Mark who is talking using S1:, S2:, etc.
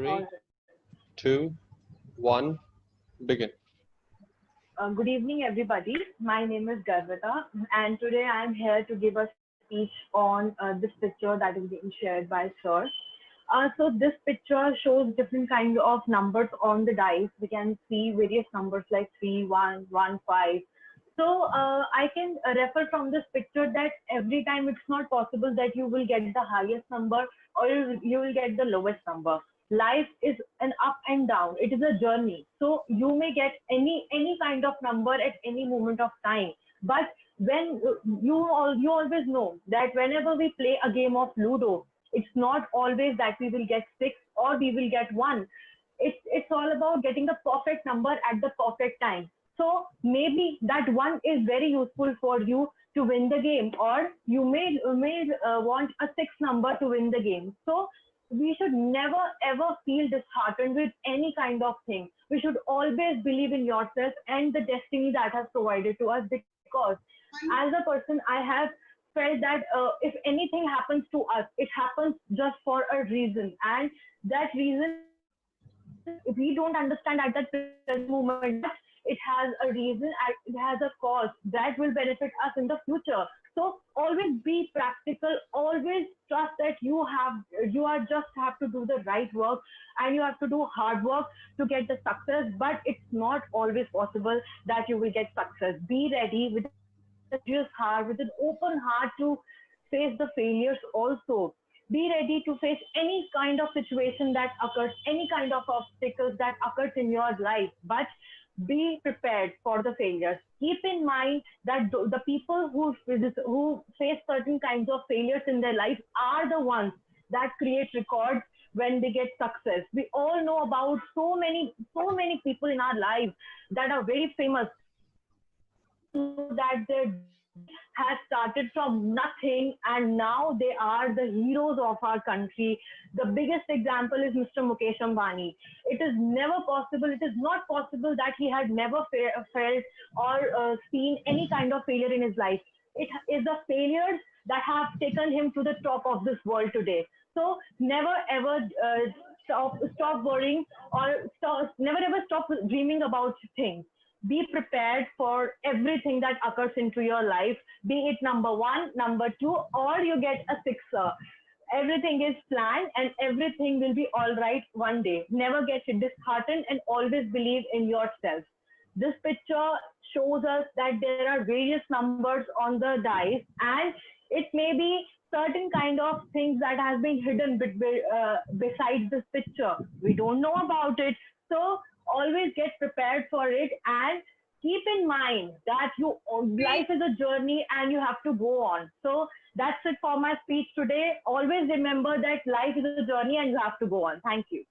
S1: Three, two, one, begin.
S2: Good evening, everybody. My name is Garvita, and today I am here to give a speech on this picture that is being shared by Sir. So this picture shows different kinds of numbers on the dice. We can see various numbers like 3, 1, 1, 5. So I can refer from this picture that every time it's not possible that you will get the highest number or you will get the lowest number. Life is an up and down. It is a journey. So you may get any kind of number at any moment of time. But when you always know that whenever we play a game of Ludo, it's not always that we will get 6 or we will get 1. It's all about getting the perfect number at the perfect time. So maybe that 1 is very useful for you to win the game, or you may want a 6 number to win the game. So we should never ever feel disheartened with any kind of thing. We should always believe in yourself and the destiny that has provided to us, because as a person, I have felt that if anything happens to us, it happens just for a reason, and that reason we don't understand at that present moment. It has a reason, it has a cause that will benefit us in the future. So always be practical, always trust that you are just have to do the right work, and you have to do hard work to get the success. But it's not always possible that you will get success. Be ready with a serious heart, with an open heart to face the failures also. Be ready to face any kind of situation that occurs, any kind of obstacles that occurs in your life. But be prepared for the failures. Keep in mind that the people who face certain kinds of failures in their life are the ones that create records when they get success. We all know about so many people in our lives that are very famous, that their has started from nothing and now they are the heroes of our country. The biggest example is Mr. Mukesh Ambani. It is never possible, it is not possible that he had never felt or seen any kind of failure in his life. It is the failures that have taken him to the top of this world today. So never ever stop worrying, or never ever stop dreaming about things. Be prepared for everything that occurs into your life, be it number 1, number 2, or you get a sixer. Everything is planned and everything will be all right one day. Never get disheartened and always believe in yourself. This picture shows us that there are various numbers on the dice, and it may be certain kind of things that has been hidden besides this picture. We don't know about it. So always get prepared for it, and keep in mind that life is a journey and you have to go on. So that's it for my speech today. Always remember that life is a journey and you have to go on. Thank you.